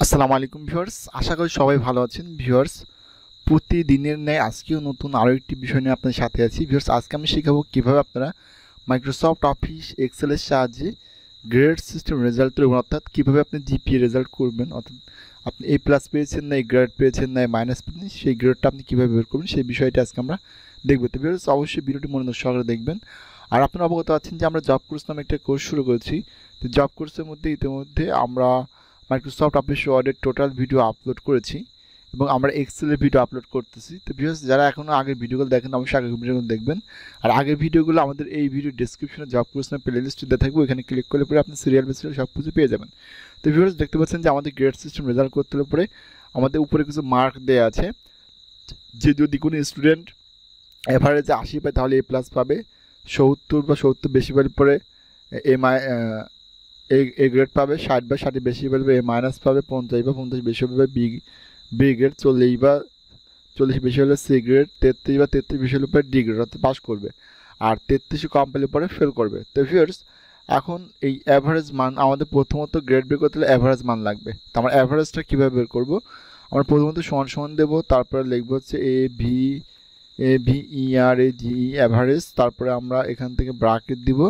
আসসালামু আলাইকুম ভিউয়ার্স, আশা করি সবাই ভালো আছেন। ভিউয়ার্স, প্রতিদিনের ন্যায় আজকেও নতুন আরও একটি বিষয় নিয়ে আপনাদের সাথে আছি। ভিউয়ার্স, আজকে আমি শেখাবো কীভাবে আপনারা মাইক্রোসফট অফিস এক্সেলের সাহায্যে গ্রেড সিস্টেম রেজাল্ট তৈরি করবেন, অর্থাৎ কীভাবে আপনি জিপিএ রেজাল্ট করবেন, অর্থাৎ আপনি এ প্লাস পেয়েছেন না এ গ্রেড পেয়েছেন না মাইনাস পেয়েছেন, সেই গ্রেডটা আপনি কীভাবে বের করবেন সেই বিষয়টা আজকে আমরা দেখবো। তো ভিউয়ার্স, অবশ্যই ভিডিওটি মনোযোগ সহকারে দেখবেন। আর আপনারা অবগত আছেন যে আমরা জব কোর্স নামে একটা কোর্স শুরু করেছি। তো জব কোর্সের মধ্যে ইতিমধ্যে আমরা মাইক্রোসফট অফিস ওয়ার্ডের টোটাল ভিডিও আপলোড করেছি এবং আমরা এক্সেলের ভিডিও আপলোড করতেছি। তো ভিউয়ার্স, যারা এখনও আগের ভিডিওগুলো দেখেন অবশ্যই আগের ভিডিওগুলো দেখবেন। আর আগের ভিডিওগুলো আমাদের এই ভিডিও ডেসক্রিপশনে জব কোর্স নামে প্লে লিস্টে দেওয়া থাকবে, এখানে ক্লিক করলে পরে আপনি সিরিয়াল বাই সিরিয়াল সব কিছু পেয়ে যাবেন। তো ভিউয়ার্স, দেখতে পাচ্ছেন যে আমাদের গ্রেড সিস্টেম রেজাল্ট করতে হলে পরে আমাদের উপরে কিছু মার্ক দেওয়া আছে, যে যদি কোনো স্টুডেন্ট অ্যাভারেজে 80 পায় তাহলে এ প্লাস পাবে, 70 বা 70 বেশি পেলে পরে এম আই এ গ্রেড পাবে, 60 বা 60 বেশি পেলে এ মাইনাস পাবে, 50 বা 50 বেশি পাবে বি গ্রেড, 40 বা 40 বেশি হলে সি গ্রেড, 33 বা 33 বেশি হলে পরে ডি গ্রেড, অর্থাৎ পাস করবে। আর 33 কম পেলে পরে ফেল করবে। তো ভিউয়ার্স, এখন এই অ্যাভারেজ মান আমাদের প্রথমত গ্রেড বের করতে হলে অ্যাভারেজ মান লাগবে। তো আমরা অ্যাভারেজটা কীভাবে বের করব? আমরা প্রথমত সমান সমান দেবো, তারপরে লিখবো হচ্ছে AVERAGE অ্যাভারেজ, তারপরে আমরা এখান থেকে ব্রাকেট দিব,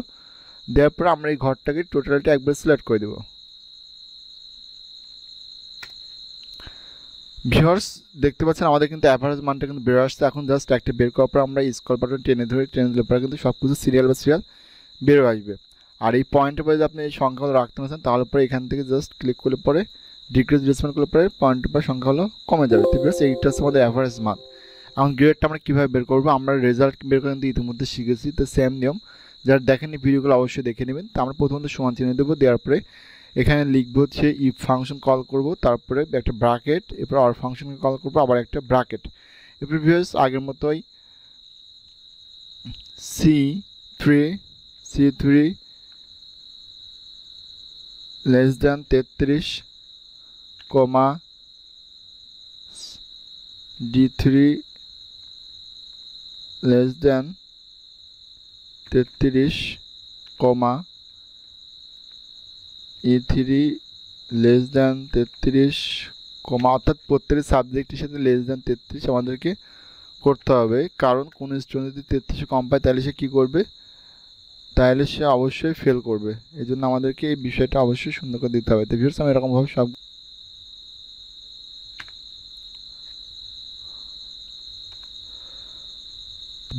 দেওয়ার পরে আমরা এই ঘরটাকে টোটালটা একবার সিলেক্ট করে দেবো। ভিউয়ার্স, দেখতে পাচ্ছেন আমাদের কিন্তু অ্যাভারেজ মানটা কিন্তু বের আসছে। এখন জাস্ট একটা বের করার পর আমরা স্ক্রল বাটন টেনে দিলে পরে কিন্তু সব কিছু সিরিয়াল বা সিরিয়াল বের আসবে। আর এই পয়েন্টের পরে যদি আপনি এই সংখ্যাগুলো রাখতে পারছেন তাহলে পরে এখান থেকে জাস্ট ক্লিক করলে পরে ডিক্রিজ রিপ্লেসমেন্ট করলে পরে পয়েন্টের পর সংখ্যাগুলো কমে যাবে। ঠিক আছে, এইটা হচ্ছে আমাদের অ্যাভারেজ মান। এখন গ্রেডটা আমরা কীভাবে বের করবো? আমরা রেজাল্ট বের করে কিন্তু ইতিমধ্যে শিখেছি। তো সেম নিয়ম, যারা দেখেননি ভিডিওগুলো অবশ্যই দেখে নেবেন। তো আমরা প্রথমত সমান চিহ্ন দেবো, দেওয়ার পরে এখানে লিখবো হচ্ছে ইফ ফাংশন কল করব, তারপরে একটা ব্রাকেট, এরপর অর ফাংশনকে কল করবো, আবার একটা ব্রাকেট। এরপর ভিউয়ার্স, আগের মতোই C3 লেস দ্যান 33 কমা D3 লেস দ্যান 33 কমা E3 লেস দ্যান 33 কমা, অর্থাৎ প্রত্যেকটি সাবজেক্টের সাথে লেস দ্যান 33 আমাদেরকে করতে হবে। কারণ কোন স্টুডেন্ট যদি 33 কম পায় তাহলে সে কী করবে? তাহলে সে অবশ্যই ফেল করবে। এই জন্য আমাদেরকে এই বিষয়টা অবশ্যই সুন্দর করে দিতে হবে। তো ভিউয়ার্স, আমি এরকমভাবে সব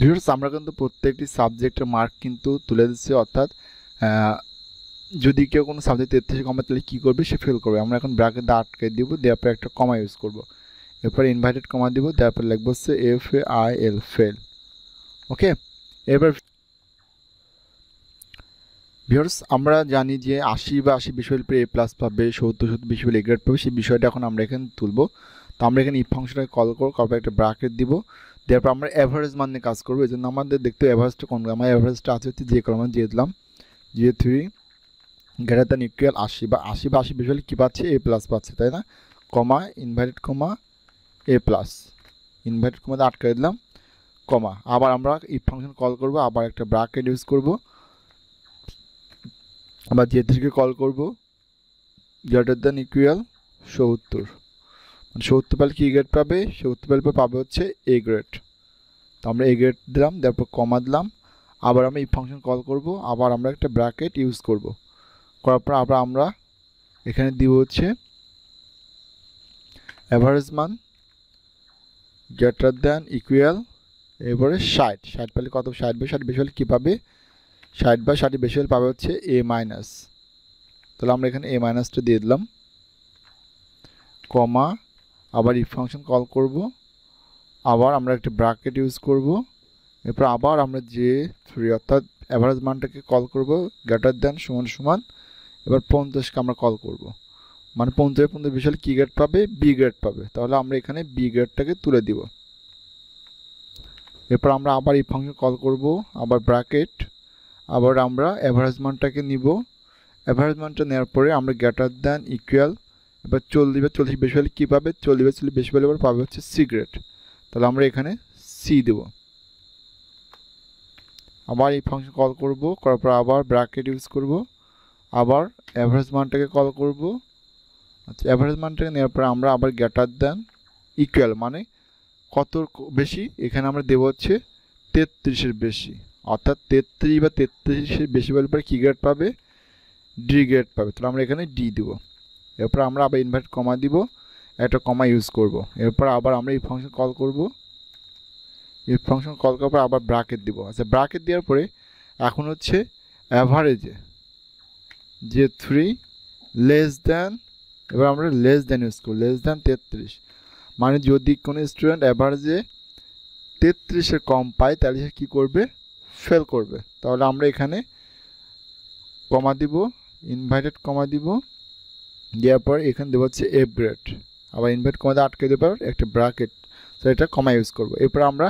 ভিউয়ার্স আমরা কিন্তু প্রত্যেকটি সাবজেক্টের মার্ক কিন্তু তুলে দিচ্ছি, অর্থাৎ যদি কেউ কোনো সাবজেক্ট 33 কম পায় তাহলে কী করবে? সে ফেল করবে। আমরা এখন ব্র্যাকেট দিয়ে আটকে দিব, দেওয়ার পরে একটা কমা ইউজ করব, এরপর ইনভার্টেড কমা দিব, দেওয়ার পর লিখবো হচ্ছে FAIL ফেল। ওকে, এবার ভিউয়ার্স, আমরা জানি যে 80 বা 80 বেশি হলে এ প্লাস পাবে, 70 বেশি হলে এ গ্রেড পাবে, সেই বিষয়টা এখন আমরা এখানে তুলব। তো আমরা এখানে ইফ ফাংশনটাকে কল করব, তারপর একটা ব্র্যাকেট দিব, দেওয়ার পর আমরা অ্যাভারেজ মান নিয়ে কাজ করবো। এই জন্য আমাদের দেখতে অ্যাভারেজটা কোন, আমার অ্যাভারেজটা আছে হচ্ছে যে কলমে দিয়ে দিলাম, J3 গ্রেটার দ্যান ইকুয়াল 80 বা 80 বেশি হলে কী পাচ্ছে? এ প্লাস পাচ্ছে, তাই না? কমা ইনভার্টেড কমা এ প্লাস, ইনভার্টেড কমা দিয়ে আটকে দিলাম, কমা, আবার আমরা ইফ ফাংশন কল করব, আবার একটা ব্র্যাকেট ইউজ করব, আবার J3কে কল করব, গ্রেটার দ্যান ইকুয়াল 70, মানে 70 পেলে কী গ্রেড পাবে? 70 পেলে পাবে হচ্ছে এ গ্রেড। তো আমরা এ গ্রেড দিলাম, তারপর কমা দিলাম, আবার আমরা এই ফাংশন কল করব, আবার আমরা একটা ব্র্যাকেট ইউজ করব, করার পর আবার আমরা এখানে দিব হচ্ছে অ্যাভারেজ মান গ্রেটার দ্যান ইকুয়াল, এরপরে 60 পেলে কত? 60 বা 60 বেশি হলে কী পাবে? 60 বা 60 বেশি হলে পাবে হচ্ছে এ মাইনাস। তাহলে আমরা এখানে এ মাইনাসটা দিয়ে দিলাম, কমা, আবার ইফ ফাংশন কল করব, আবার আমরা একটা ব্র্যাকেট ইউজ করব, এরপর আবার আমরা J3 অর্থাৎ অ্যাভারেজ মানটাকে কল করব, গ্রেটার দ্যান সমান সমান, এবার 50কে আমরা কল করব, মানে 50 বেশি হলে কী গ্রেড পাবে? বি গ্রেড পাবে। তাহলে আমরা এখানে বি গ্রেডটাকে তুলে দিব। এরপর আমরা আবার এই ফাংশন কল করব, আবার ব্র্যাকেট, আবার আমরা অ্যাভারেজ মানটাকে নিব, অ্যাভারেজ মানটা নেওয়ার পরে আমরা গ্রেটার দ্যান ইকুয়াল, এবার 40 বা 40 বেশি হলে কী পাবে? 40 বা 40 বেশি হলে এবার পাবে হচ্ছে সি গ্রেড। তাহলে আমরা এখানে সি দেব, আবার এই ফাংশন কল করব, করার পর আবার ব্র্যাকেট ইউজ করব, আবার অ্যাভারেজ মানটাকে কল করব, আচ্ছা, অ্যাভারেজ মানটাকে নেওয়ার পর আমরা আবার গ্রেটার দ্যান ইকুয়াল মানে কত বেশি, এখানে আমরা দেবো হচ্ছে 33-এর বেশি, অর্থাৎ 33 বা 33-এর বেশি বলে পরে কী গ্রেড পাবে, ডি গ্রেড পাবে। তাহলে আমরা এখানে ডি দিব। এরপর আমরা আবার ইনভার্ট কমা দিব, একটা কমা ইউজ করব। এরপর আবার আমরা এই ফাংশন কল করব, এই ফাংশন কল করার পর আবার ব্র্যাকেট দিব। আচ্ছা, ব্র্যাকেট দেওয়ার পরে এখন হচ্ছে অ্যাভারেজে যে 3 লেস দ্যান, এবার আমরা লেস দ্যান ইউজ করব, লেস দ্যান 33, মানে যদি কোনো স্টুডেন্ট অ্যাভারেজে 33-এর কম পায় তাহলে সে কী করবে, ফেল করবে। তাহলে আমরা এখানে কমা দিব, ইনভাইটেড কমা দিব, দেওয়ার পর এখানে দেবো হচ্ছে এফ গ্রেড, আবার ইনভাইট কমাতে আটকে দেওয়ার পর একটা ব্র্যাকেট, তো এটা কমা ইউজ করবো। এরপর আমরা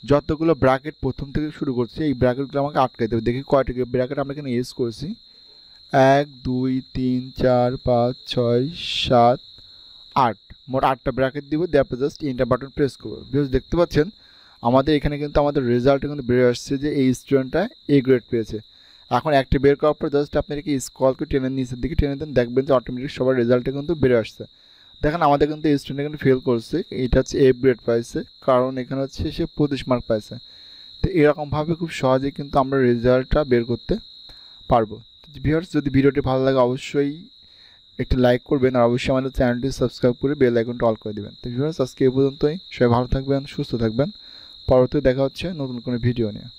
যতগুলো ব্র্যাকেট প্রথম থেকে শুরু করছি এই ব্র্যাকেটগুলো আমাকে আটকে দেবে। দেখি কয়টা ব্র্যাকেট আমরা এখানে ইউজ করছি, 1 2 3 4 5 6 7 8, মোট 8টা ব্র্যাকেট দিব। দেওয়ার পর জাস্ট এন্টার বাটন প্রেস করবো। বিকজ দেখতে পাচ্ছেন আমাদের এখানে কিন্তু আমাদের রেজাল্টে কিন্তু বেড়ে আসছে যে এই স্টুডেন্টটা এ গ্রেড পেয়েছে। এখন একটা বের করার পর জাস্ট আপনি কি স্ক্রলকে টেনে নিচের দিকে টেনে দেন, দেখবেন যে অটোমেটিক সবার রেজাল্টে কিন্তু বেড়ে আসছে। দেখেন আমাদের কিন্তু এই স্টুডেন্ট এখানে ফেল করছে, এটা হচ্ছে এফ গ্রেড পাইছে, কারণ এখানে হচ্ছে সে 25 মার্ক পাইছে। তো এরকমভাবে খুব সহজে কিন্তু আমরা রেজাল্টটা বের করতে পারবো। ভিউয়ার্স, যদি ভিডিওটি ভালো লাগে অবশ্যই একটি লাইক করবেন, আর অবশ্যই আমাদের চ্যানেলটি সাবস্ক্রাইব করে বেল আইকনটা অল করে দেবেন। তো ভিউয়ার্স, আজকে এই পর্যন্তই। সবাই ভালো থাকবেন, সুস্থ থাকবেন। পরবর্তীতে দেখা হচ্ছে নতুন কোনো ভিডিও নিয়ে।